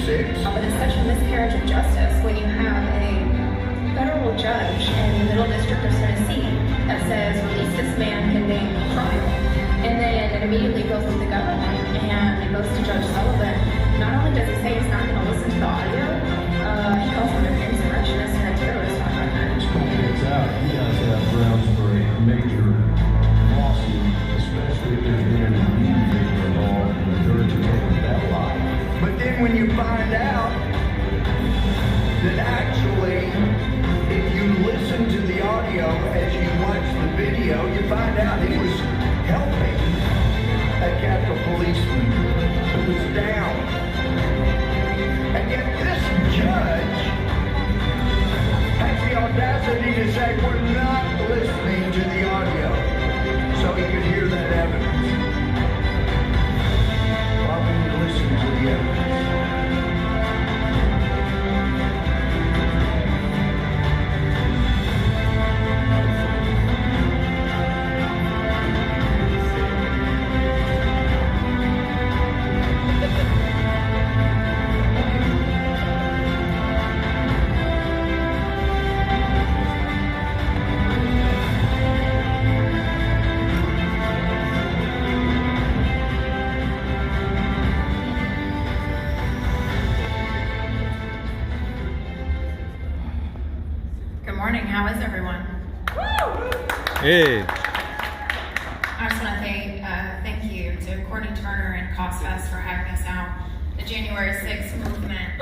6. But it's such a miscarriage of justice when you have a federal judge in the Middle District of Tennessee that says, release this man pending trial. And then it immediately goes with the government and it goes to Judge Sullivan. Not only does he say he's not going to listen to the audio, he calls him an insurrectionist and a terrorist on record. It's out. You guys have grounds for a major lawsuit, especially if there's been any newspaper involved in regurgitating that lie. But then when you find out that actually, if you listen to the audio as you watch the video, you find out he was helping a Capitol policeman who was down. And yet this judge has the audacity to say we're not listening to the audio so he could hear that evidence. Why wouldn't you listen to the evidence? How is everyone? Hey. I just want to say thank you to Courtney Turner and C.A.U.S.E for having us out. The January 6th movement.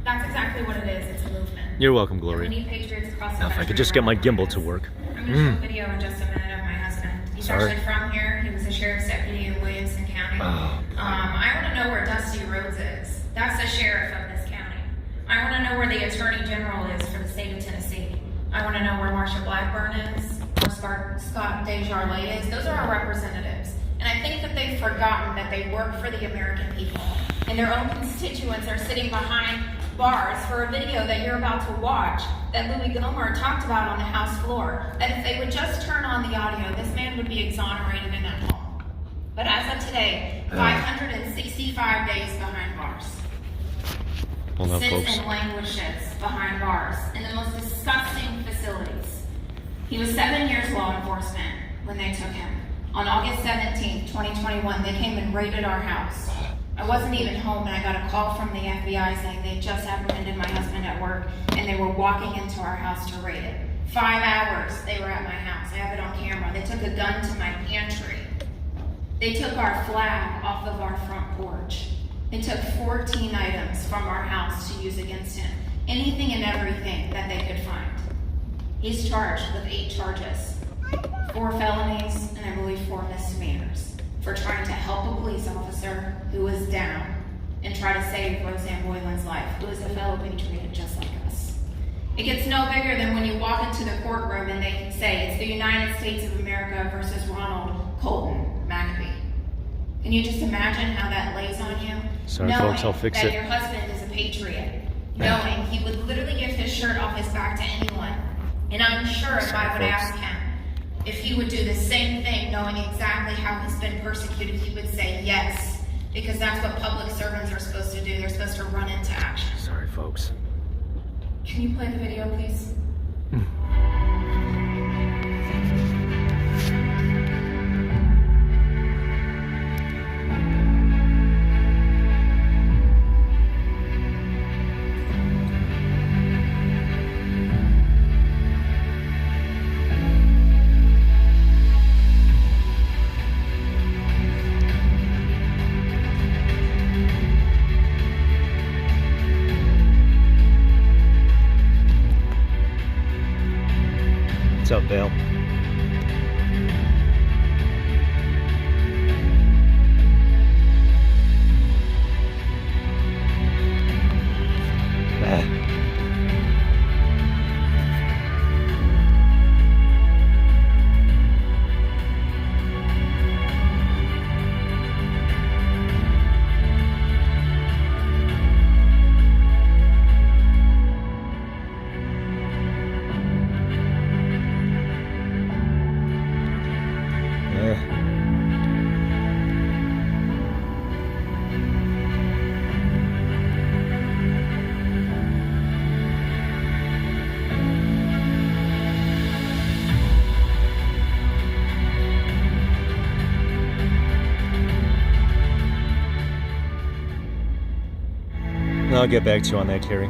That's exactly what it is. It's a movement. You're welcome, Glory. We need patriots across the Now, country. if I could just get my gimbal to work. I'm going to show a video in just a minute of my husband. He's actually from here. He was a sheriff's deputy in Williamson County. I want to know where Dusty Rhodes is. That's the sheriff of this county. I want to know where the attorney general is for the state of Tennessee. I want to know where Marsha Blackburn is, where Scott Desjardins is. Those are our representatives. And I think that they've forgotten that they work for the American people. And their own constituents are sitting behind bars for a video that you're about to watch that Louis Gohmert talked about on the House floor. That if they would just turn on the audio, this man would be exonerated and at home. But as of today, 565 days behind bars. Hold on, Sits folks. and languishes behind bars in the most disgusting facilities. He was 7 years law enforcement when they took him. On August 17th, 2021, they came and raided our house. I wasn't even home and I got a call from the FBI saying they just apprehended my husband at work and they were walking into our house to raid it. 5 hours they were at my house. I have it on camera. They took a gun to my pantry. They took our flag off of our front porch. They took 14 items from our house to use against him. Anything and everything that they could find. He's charged with 8 charges. 4 felonies and I believe 4 misdemeanors for trying to help a police officer who was down and try to save Roseanne Boylan's life, who is a fellow patriot just like us. It gets no bigger than when you walk into the courtroom and they say it's the United States of America versus Ronald Colton McAbee. Can you just imagine how that lays on you? Sorry, knowing folks, I'll fix that it. your husband is a patriot, knowing he would literally give his shirt off his back to anyone. And I'm sure if I would ask him if he would do the same thing, knowing exactly how he's been persecuted, he would say yes, because that's what public servants are supposed to do. They're supposed to run into action. Sorry, folks. Can you play the video, please? What's up, Dale? I'll get back to you on that, Carrie.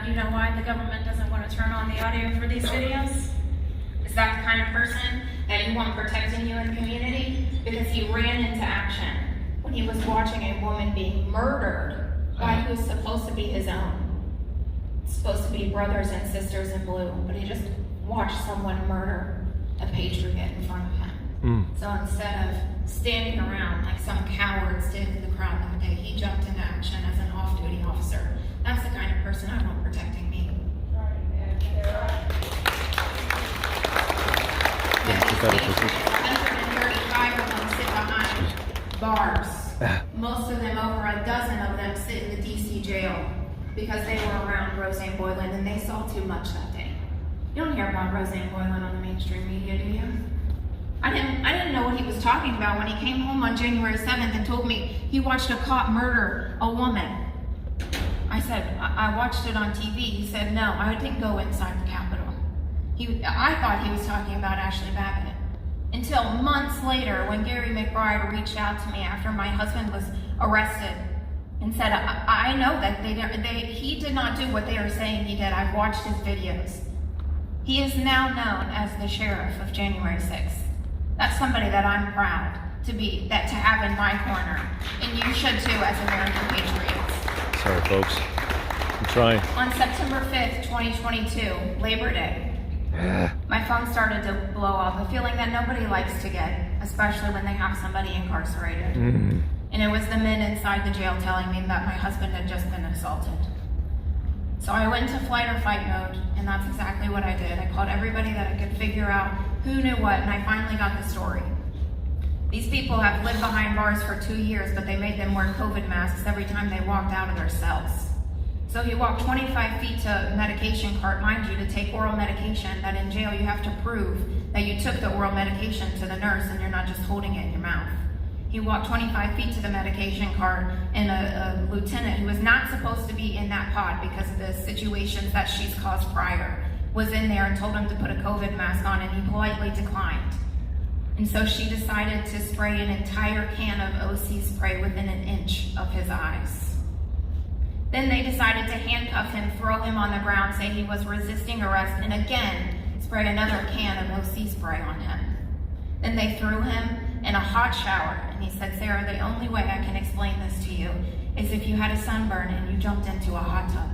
Do you know why the government doesn't want to turn on the audio for these videos? Is that the kind of person that you want protecting you in the community? Because he ran into action when he was watching a woman being murdered by who's supposed to be his own. It's supposed to be brothers and sisters in blue, but he just watched someone murder a patriot in front of him. So instead of standing around like some cowards did in the crowd that day, he jumped into action as an off-duty officer. That's the kind of person I want protecting me. Yeah, 135 of them sit behind bars. Most of them, over a dozen of them, sit in the DC jail because they were around Roseanne Boyland and they saw too much that day. You don't hear about Roseanne Boyland on the mainstream media, do you? I didn't know what he was talking about when he came home on January 7th and told me he watched a cop murder a woman. I said, I watched it on TV. He said, no, I didn't go inside the Capitol. I thought he was talking about Ashley Babbitt. Until months later, when Gary McBride reached out to me after my husband was arrested and said, I know that he did not do what they are saying he did. I've watched his videos. He is now known as the sheriff of January 6th. That's somebody that I'm proud to have in my corner. And you should too, as American patriots. Sorry, folks. I'm trying. On September 5th, 2022, Labor Day, my phone started to blow up, a feeling that nobody likes to get, especially when they have somebody incarcerated. And it was the men inside the jail telling me that my husband had just been assaulted. So I went into flight or fight mode, and that's exactly what I did. I called everybody that I could figure out who knew what, and I finally got the story. These people have lived behind bars for 2 years, but they made them wear COVID masks every time they walked out of their cells. So you walk 25 feet to a medication cart, mind you, to take oral medication, that in jail you have to prove that you took the oral medication to the nurse and you're not just holding it in your mouth. He walked 25 feet to the medication cart, and a lieutenant who was not supposed to be in that pod because of the situations that she's caused prior was in there and told him to put a COVID mask on, and he politely declined. And so she decided to spray an entire can of O.C. spray within an inch of his eyes. Then they decided to handcuff him, throw him on the ground, say he was resisting arrest, and again spray another can of O.C. spray on him. Then they threw him in a hot shower, and he said, "Sarah, the only way I can explain this to you is if you had a sunburn and you jumped into a hot tub."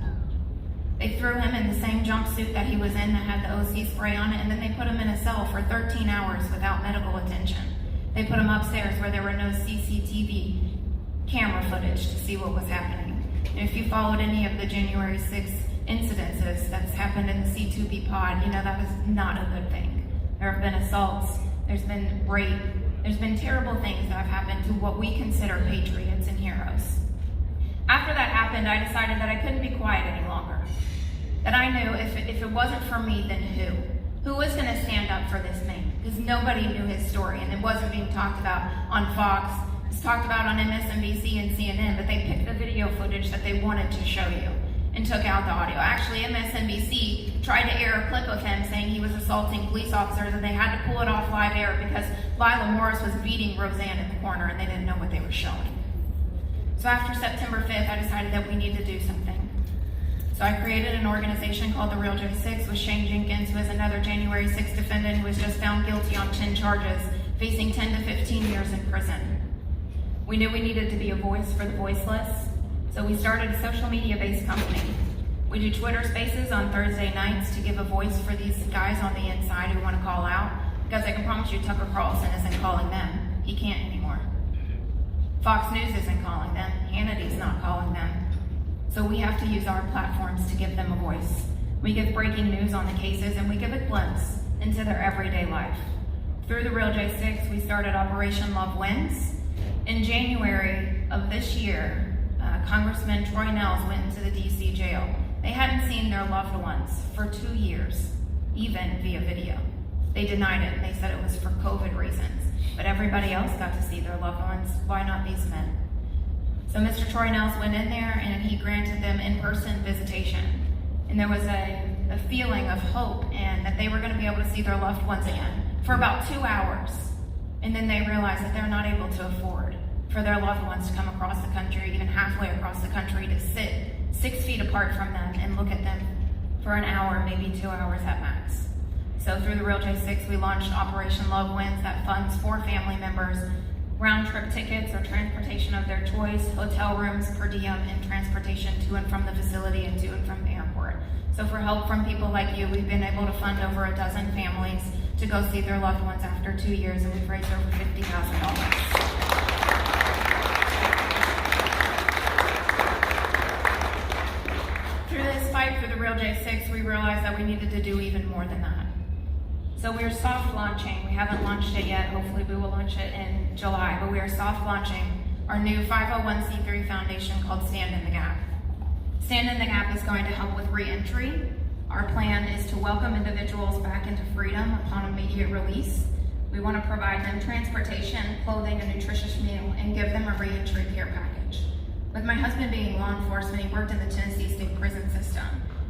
They threw him in the same jumpsuit that he was in that had the O.C. spray on it, and then they put him in a cell for 13 hours without medical attention. They put him upstairs where there were no CCTV camera footage to see what was happening. And if you followed any of the January 6th incidences that's happened in the C2B pod, you know that was not a good thing. There have been assaults, there's been rape, there's been terrible things that have happened to what we consider patriots and heroes. After that happened, I decided that I couldn't be quiet any longer. That I knew if it wasn't for me, then who? Who was going to stand up for this man? Because nobody knew his story, and it wasn't being talked about on Fox. It's talked about on MSNBC and CNN, but they picked the video footage that they wanted to show you and took out the audio. Actually, MSNBC tried to air a clip of him saying he was assaulting police officers, and they had to pull it off live air because Lila Morris was beating Roseanne in the corner, and they didn't know what they were showing. So after September 5th, I decided that we need to do something. So I created an organization called The Real J6 with Shane Jenkins, who is another January 6th defendant who was just found guilty on 10 charges, facing 10 to 15 years in prison. We knew we needed to be a voice for the voiceless, so we started a social media-based company. We do Twitter Spaces on Thursday nights to give a voice for these guys on the inside who want to call out, because I can promise you Tucker Carlson isn't calling them. He can't anymore. Fox News isn't calling them. Hannity's not calling them. So we have to use our platforms to give them a voice. We give breaking news on the cases, and we give a glimpse into their everyday life. Through The Real J6, we started Operation Love Wins. In January of this year, Congressman Troy Nehls went into the DC jail. They hadn't seen their loved ones for 2 years, even via video. They denied it, and they said it was for COVID reasons. But everybody else got to see their loved ones. Why not these men? So Mr. Troy Nehls went in there, and he granted them in-person visitation. And there was a feeling of hope and that they were going to be able to see their loved ones again for about 2 hours. And then they realized that they're not able to afford for their loved ones to come across the country, even halfway across the country, to sit 6 feet apart from them and look at them for an hour, maybe 2 hours at max. So through The Real J6, we launched Operation Love Wins that funds for family members round-trip tickets or transportation of their choice, hotel rooms, per diem, and transportation to and from the facility and to and from the airport. So for help from people like you, we've been able to fund over a dozen families to go see their loved ones after 2 years, and we've raised over $50,000. Through this fight for The Real J6, we realized that we needed to do even more than that. So we're soft launching. We haven't launched it yet. Hopefully we will launch it in July, but we are soft launching our new 501c3 foundation called Stand in the Gap. Stand in the Gap is going to help with re-entry. Our plan is to welcome individuals back into freedom upon immediate release. We want to provide them transportation, clothing, a nutritious meal, and give them a re-entry care package. With my husband being law enforcement, he worked in the Tennessee State Prison System.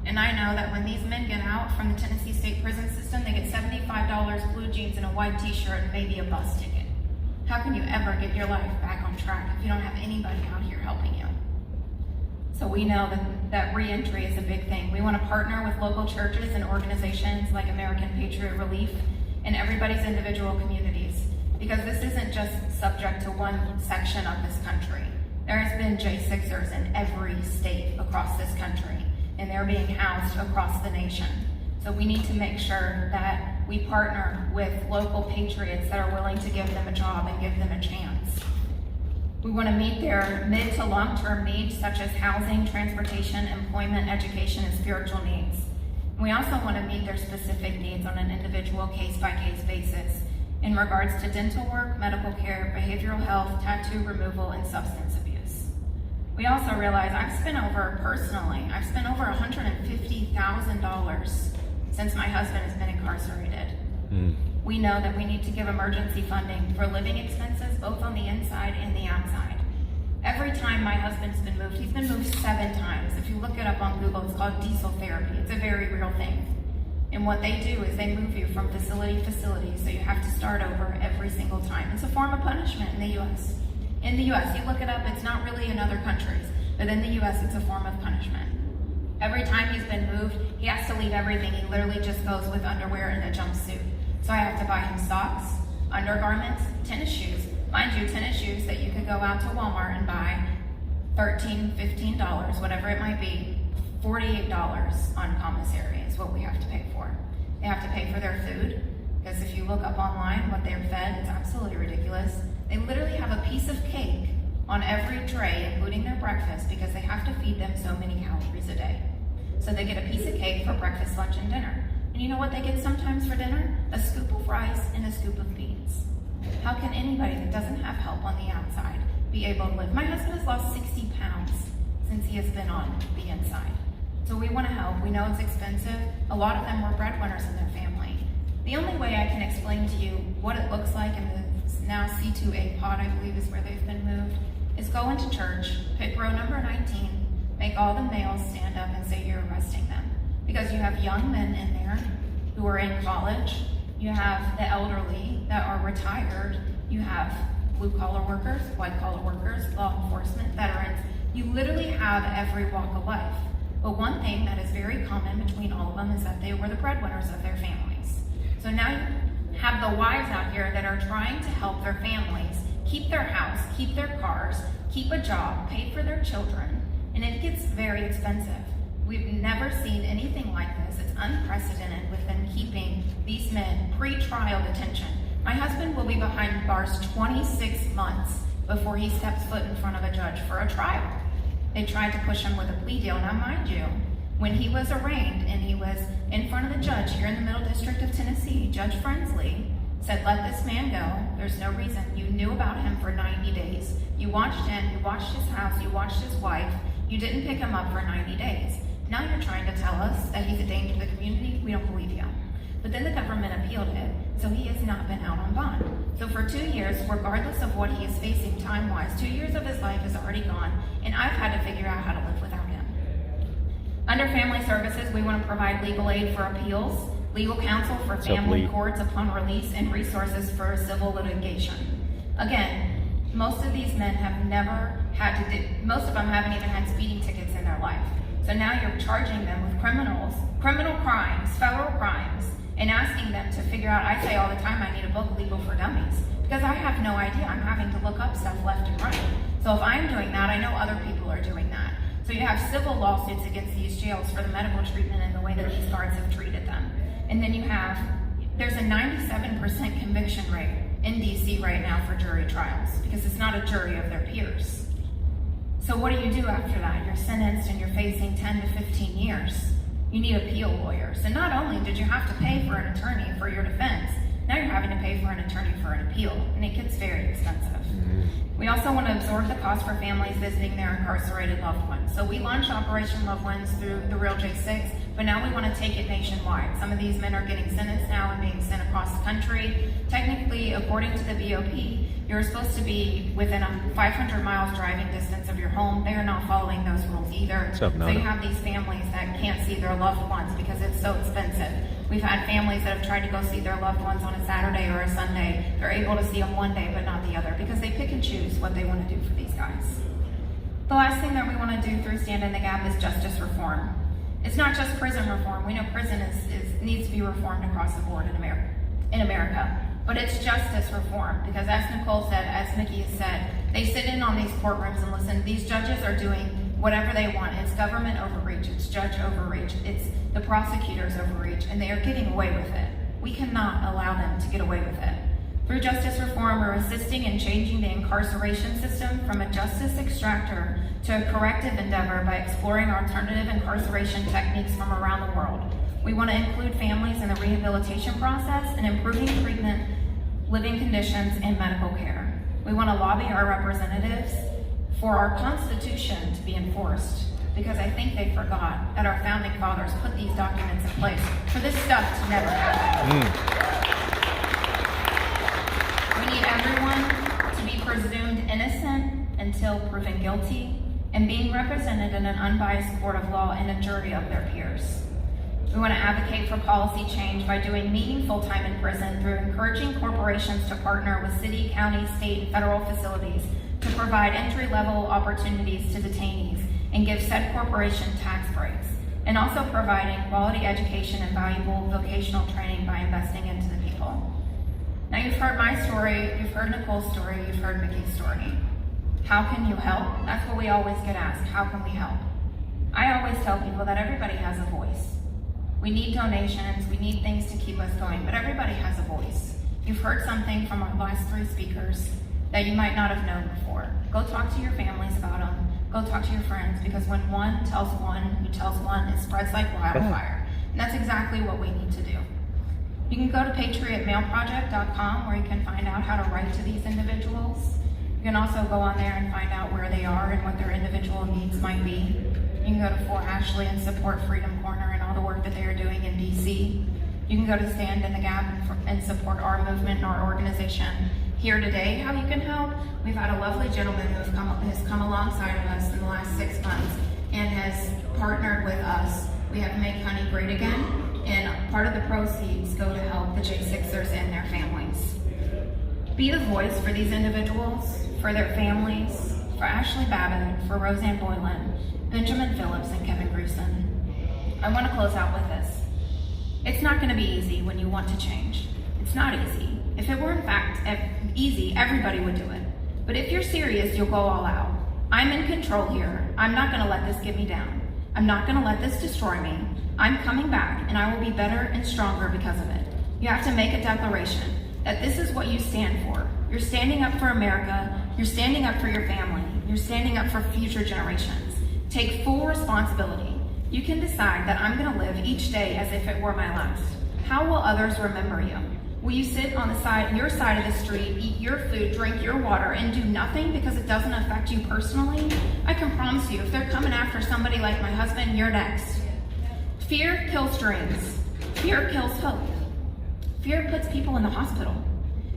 And I know that when these men get out from the Tennessee State Prison System, they get $75, blue jeans, and a white t-shirt, and maybe a bus ticket. How can you ever get your life back on track if you don't have anybody out here helping you? So we know that re-entry is a big thing. We want to partner with local churches and organizations like American Patriot Relief and everybody's individual communities, because this isn't just subject to one section of this country. There has been J6ers in every state across this country, and they're being housed across the nation. So we need to make sure that we partner with local patriots that are willing to give them a job and give them a chance. We want to meet their mid to long-term needs such as housing, transportation, employment, education, and spiritual needs. We also want to meet their specific needs on an individual case-by-case basis in regards to dental work, medical care, behavioral health, tattoo removal, and substance abuse. We also realize I've spent over $150,000 since my husband has been incarcerated. We know that we need to give emergency funding for living expenses, both on the inside and the outside. Every time my husband's been moved, he's been moved 7 times. If you look it up on Google, it's called diesel therapy. It's a very real thing. And what they do is they move you from facility to facility, so you have to start over every single time. It's a form of punishment in the U.S. In the U.S., you look it up, it's not really in other countries, but in the U.S., it's a form of punishment. Every time he's been moved, he has to leave everything. He literally just goes with underwear and a jumpsuit. So I have to buy him socks, undergarments, tennis shoes. Mind you, tennis shoes that you could go out to Walmart and buy $13, $15, whatever it might be, $48 on commissary is what we have to pay for. They have to pay for their food, because if you look up online what they're fed, it's absolutely ridiculous. They literally have a piece of cake on every tray, including their breakfast, because they have to feed them so many calories a day. So they get a piece of cake for breakfast, lunch, and dinner. And you know what they get sometimes for dinner? A scoop of rice and a scoop of beans. How can anybody that doesn't have help on the outside be able to live? My husband has lost 60 pounds since he has been on the inside. So we want to help. We know it's expensive. A lot of them were breadwinners in their family. The only way I can explain to you what it looks like in the now C.A.U.S.E pod, I believe is where they've been moved, is go into church, pick row number 19, make all the males stand up and say you're arresting them. Because you have young men in there who are in college, you have the elderly that are retired, you have blue-collar workers, white-collar workers, law enforcement, veterans. You literally have every walk of life. But one thing that is very common between all of them is that they were the breadwinners of their families. So now you have the wives out here that are trying to help their families keep their house, keep their cars, keep a job, pay for their children, and it gets very expensive. We've never seen anything like this. It's unprecedented with them keeping these men pre-trial detention. My husband will be behind bars 26 months before he steps foot in front of a judge for a trial. They tried to push him with a plea deal. Now mind you, when he was arraigned and he was in front of the judge here in the Middle District of Tennessee, Judge Frensley said, let this man go. There's no reason. You knew about him for 90 days. You watched him, you watched his house, you watched his wife. You didn't pick him up for 90 days. Now you're trying to tell us that he's a danger to the community? We don't believe you. But then the government appealed it, so he has not been out on bond. So for 2 years, regardless of what he is facing time-wise, 2 years of his life is already gone, and I've had to figure out how to live without him. Under family services, we want to provide legal aid for appeals, legal counsel for family courts upon release, and resources for civil litigation. Again, most of these men have never had to most of them haven't even had speeding tickets in their life. So now you're charging them with criminal crimes, federal crimes, and asking them to figure out, I say all the time, I need a book, Legal for Dummies, because I have no idea. I'm having to look up stuff left and right. So if I'm doing that, I know other people are doing that. So you have civil lawsuits against these jails for the medical treatment and the way that these guards have treated them. And then there's a 97% conviction rate in DC right now for jury trials, because it's not a jury of their peers. So what do you do after that? You're sentenced and you're facing 10 to 15 years. You need appeal lawyers. And not only did you have to pay for an attorney for your defense, now you're having to pay for an attorney for an appeal, and it gets very expensive. We also want to absorb the cost for families visiting their incarcerated loved ones. So we launched Operation Loved Ones through the Real J6, but now we want to take it nationwide. Some of these men are getting sentenced now and being sent across the country. Technically, according to the BOP, you're supposed to be within a 500 miles driving distance of your home. They are not following those rules either. So you have these families that can't see their loved ones because it's so expensive. We've had families that have tried to go see their loved ones on a Saturday or a Sunday. They're able to see them one day but not the other because they pick and choose what they want to do for these guys. The last thing that we want to do through Stand in the Gap is justice reform. It's not just prison reform. We know prison needs to be reformed across the board in America. But it's justice reform, because as Nicole said, as Mickey has said, they sit in on these courtrooms and listen. These judges are doing whatever they want. It's government overreach, it's judge overreach, it's the prosecutors overreach, and they are getting away with it. We cannot allow them to get away with it. Through justice reform, we're assisting in changing the incarceration system from a justice extractor to a corrective endeavor by exploring alternative incarceration techniques from around the world. We want to include families in the rehabilitation process and improving treatment, living conditions, and medical care. We want to lobby our representatives for our Constitution to be enforced, because I think they forgot that our founding fathers put these documents in place for this stuff to never happen. We need everyone to be presumed innocent until proven guilty and being represented in an unbiased court of law and a jury of their peers. We want to advocate for policy change by doing meaningful time in prison through encouraging corporations to partner with city, county, state, and federal facilities to provide entry-level opportunities to detainees and give said corporation tax breaks, and also providing quality education and valuable vocational training by investing into the people. Now, you've heard my story, you've heard Nicole's story, you've heard Mickey's story. How can you help? That's what we always get asked. How can we help? I always tell people that everybody has a voice. We need donations, we need things to keep us going, but everybody has a voice. You've heard something from our last 3 speakers that you might not have known before. Go talk to your families about them. Go talk to your friends, because when one tells one who tells one, it spreads like wildfire. And that's exactly what we need to do. You can go to patriotmailproject.com where you can find out how to write to these individuals. You can also go on there and find out where they are and what their individual needs might be. You can go to Fort Ashley and support Freedom Corner and all the work that they are doing in DC. You can go to Stand in the Gap and support our movement and our organization. Here today, how you can help, we've had a lovely gentleman who has come alongside of us in the last 6 months and has partnered with us. We have Make Honey Great Again, and part of the proceeds go to help the J6ers and their families. Be the voice for these individuals, for their families, for Ashley Babbitt, for Roseanne Boylan, Benjamin Phillips, and Kevin Gruson. I want to close out with this. It's not going to be easy when you want to change. It's not easy. If it were in fact easy, everybody would do it. But if you're serious, you'll go all out. I'm in control here. I'm not going to let this get me down. I'm not going to let this destroy me. I'm coming back, and I will be better and stronger because of it. You have to make a declaration that this is what you stand for. You're standing up for America. You're standing up for your family. You're standing up for future generations. Take full responsibility. You can decide that I'm going to live each day as if it were my last. How will others remember you? Will you sit on your side of the street, eat your food, drink your water, and do nothing because it doesn't affect you personally? I can promise you, if they're coming after somebody like my husband, you're next. Fear kills dreams. Fear kills hope. Fear puts people in the hospital.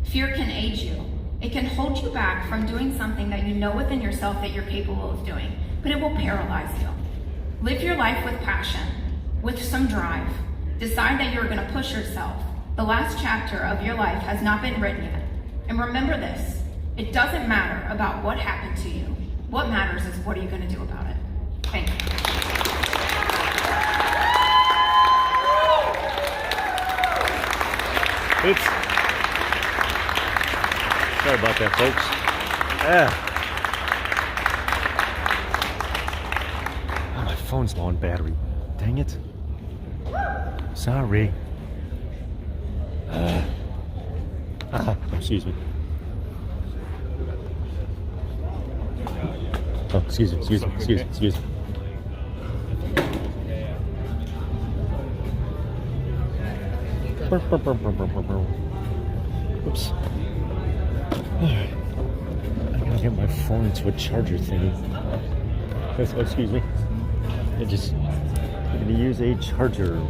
Fear can age you. It can hold you back from doing something that you know within yourself that you're capable of doing, but it will paralyze you. Live your life with passion, with some drive. Decide that you're going to push yourself. The last chapter of your life has not been written yet. And remember this, it doesn't matter about what happened to you. What matters is what are you going to do about it. Thank you. Oops. Sorry about that, folks. Oh, my phone's low on battery. Dang it. Sorry. Excuse me. Oh, excuse me. Oops. I gotta get my phone into a charger thingy. Oh, excuse me. I'm gonna use a charger.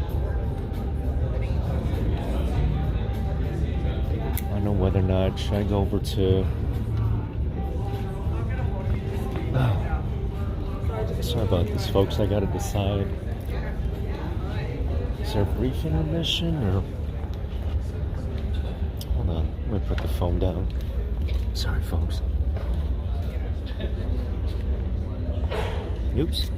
I don't know whether or not should I go over to. Sorry about this, folks. I gotta decide. Is there a brief intermission or? Hold on. Let me put the phone down. Sorry, folks. Oops.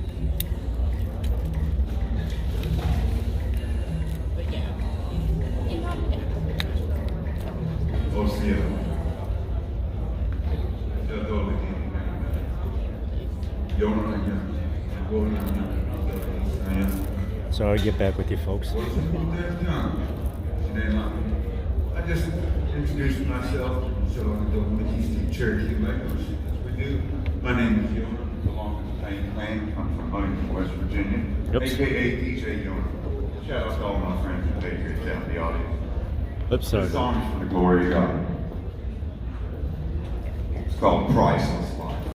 So I'll get back with you folks. I just introduced myself so I can go with you to Cherokee Lakers, as we do. My name is Yoner, belong to the Pain Clan, come from Huntington, West Virginia, Yep. aka DJ Yoner. Shout out to all my friends and patriots out in the audience. Oops, sorry. This song is for the glory of God. It's called Priceless.